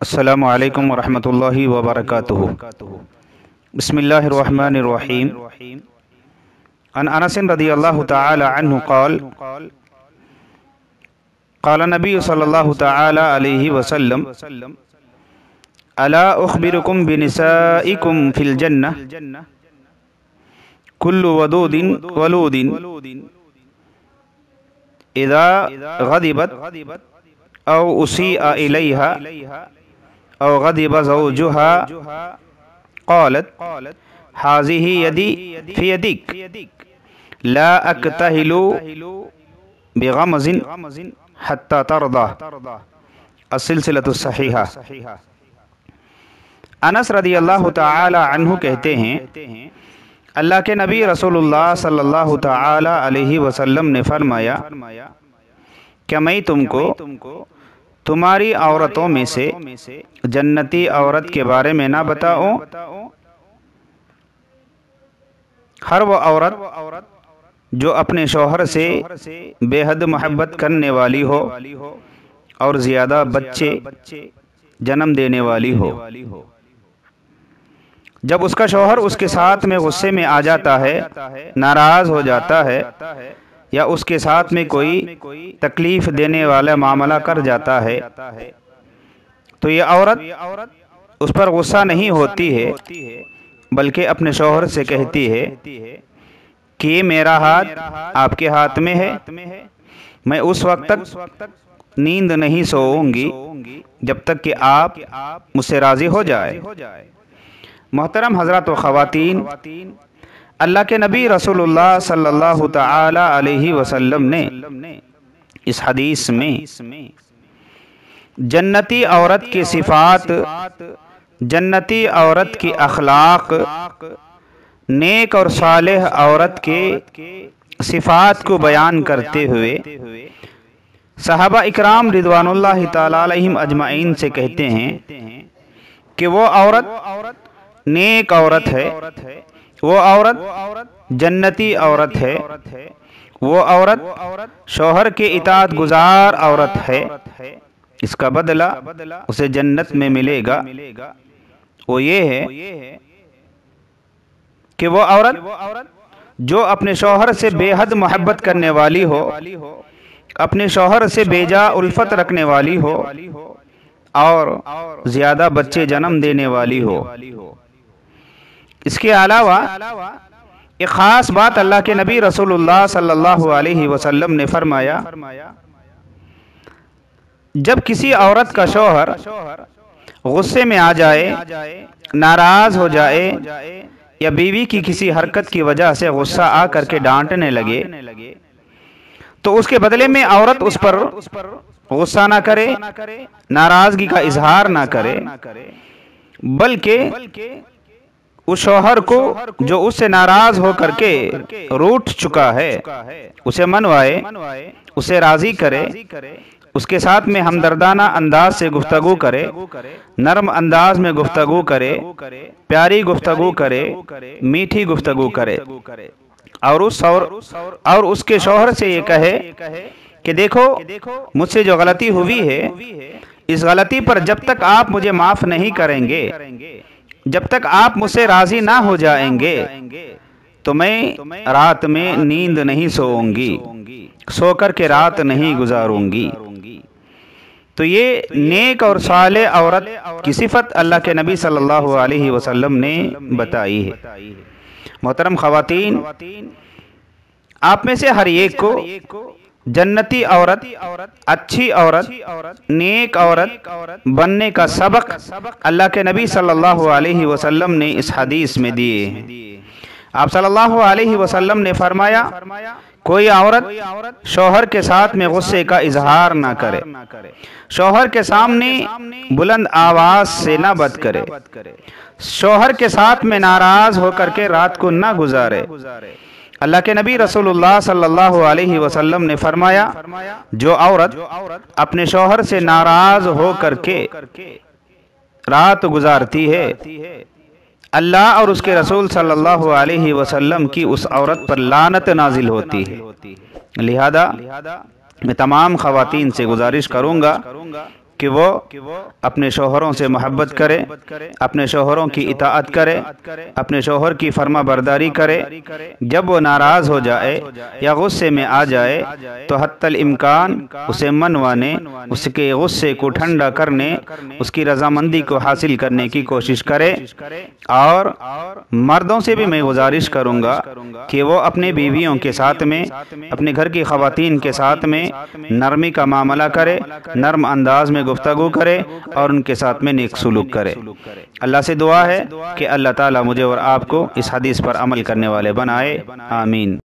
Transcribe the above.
السلام علیکم ورحمۃ اللہ وبرکاتہ۔ بسم اللہ الرحمن الرحیم۔ عن انس رضی اللہ تعالی عنہ قال قال نبی صلی اللہ تعالی علیہ وسلم الا اخبرکم بنسائکم فی الجنہ کل ودود ولود اذا غضبت او اسیء الیہا او غضب زوجها قالت هذه يدي في يدك لا اكتهل بغمز حتى ترضى السلسلة الصحیحہ۔ انس رضی اللہ تعالی عنہ کہتے ہیں اللہ کے نبی رسول اللہ صلی اللہ تعالی علیہ وسلم نے فرمایا کہ میں تم کو تمہاری عورتوں میں سے جنتی عورت کے بارے میں نہ بتاؤں؟ ہر وہ عورت جو اپنے شوہر سے بے حد محبت کرنے والی ہو اور زیادہ بچے جنم دینے والی ہو، جب اس کا شوہر اس کے ساتھ میں غصے میں آ جاتا ہے، ناراض ہو جاتا ہے یا اس کے ساتھ میں کوئی تکلیف دینے والا معاملہ کر جاتا ہے تو یہ عورت اس پر غصہ نہیں ہوتی ہے، بلکہ اپنے شوہر سے کہتی ہے کہ یہ میرا ہاتھ آپ کے ہاتھ میں ہے، میں اس وقت تک نیند نہیں سوؤں گی جب تک کہ آپ مجھ سے راضی ہو جائے۔ محترم حضرات و خواتین، اللہ کے نبی رسول اللہ صلی اللہ تعالی علیہ وسلم نے اس حدیث میں جنتی عورت کی صفات، جنتی عورت کی اخلاق، نیک اور صالح عورت کے صفات کو بیان کرتے ہوئے صحابہ اکرام رضوان اللہ تعالی علیہم اجمعین سے کہتے ہیں کہ وہ عورت نیک عورت ہے، وہ عورت جنتی عورت ہے، وہ عورت شوہر کے اطاعت گزار عورت ہے، اس کا بدلہ اسے جنت میں ملے گا۔ وہ یہ ہے کہ وہ عورت جو اپنے شوہر سے بے حد محبت کرنے والی ہو، اپنے شوہر سے بے جا الفت رکھنے والی ہو اور زیادہ بچے جنم دینے والی ہو۔ اس کے علاوہ ایک خاص بات اللہ کے نبی رسول اللہ صلی اللہ علیہ وسلم نے فرمایا، جب کسی عورت کا شوہر غصے میں آ جائے، ناراض ہو جائے یا بیوی کی کسی حرکت کی وجہ سے غصہ آ کر کے ڈانٹنے لگے تو اس کے بدلے میں عورت اس پر غصہ نہ کرے، ناراضگی کا اظہار نہ کرے، بلکہ اس شوہر کو جو اس سے ناراض ہو کر کے روٹھ چکا ہے اسے منوائے، اسے راضی کرے، اس کے ساتھ میں ہمدردانہ انداز سے گفتگو کرے، نرم انداز میں گفتگو کرے، پیاری گفتگو کرے، میٹھی گفتگو کرے، اور اس کے شوہر سے یہ کہے کہ دیکھو مجھ سے جو غلطی ہوئی ہے، اس غلطی پر جب تک آپ مجھے معاف نہیں کریں گے، جب تک آپ مجھ سے راضی نہ ہو جائیں گے تو میں رات میں نیند نہیں سوؤں گی، سو کر کے رات نہیں گزاروں گی۔ تو یہ نیک اور صالح عورت کی صفت اللہ کے نبی صلی اللہ علیہ وسلم نے بتائی ہے۔ محترم خواتین، آپ میں سے ہر ایک کو جنتی عورت، اچھی عورت، نیک عورت بننے کا سبق اللہ کے نبی صلی اللہ علیہ وسلم نے اس حدیث میں دیے ہیں۔ آپ صلی اللہ علیہ وسلم نے فرمایا، کوئی عورت شوہر کے ساتھ میں غصے کا اظہار نہ کرے، شوہر کے سامنے بلند آواز سے نہ بات کرے، شوہر کے ساتھ میں ناراض ہو کر کے رات کو نہ گزارے۔ اللہ کے نبی رسول اللہ صلی اللہ علیہ وسلم نے فرمایا، جو عورت اپنے شوہر سے ناراض ہو کر کے رات گزارتی ہے، اللہ اور اس کے رسول صلی اللہ علیہ وسلم کی اس عورت پر لعنت نازل ہوتی ہے۔ لہذا میں تمام خواتین سے گزارش کروں گا کہ وہ اپنے شوہروں سے محبت کرے، اپنے شوہروں کی اطاعت کرے، اپنے شوہر کی فرما برداری کرے۔ جب وہ ناراض ہو جائے یا غصے میں آ جائے تو حتی الامکان اسے منوانے، اس کے غصے کو ٹھنڈا کرنے، اس کی رضامندی کو حاصل کرنے کی کوشش کرے۔ اور مردوں سے بھی میں گزارش کروں گا کہ وہ اپنے بیویوں کے ساتھ میں، اپنے گھر کی خواتین کے ساتھ میں نرمی کا معاملہ کرے، نرم انداز میں گفتگو کرے اور ان کے ساتھ میں نیک سلوک کرے۔ اللہ سے دعا ہے کہ اللہ تعالیٰ مجھے اور آپ کو اس حدیث پر عمل کرنے والے بنائے، آمین۔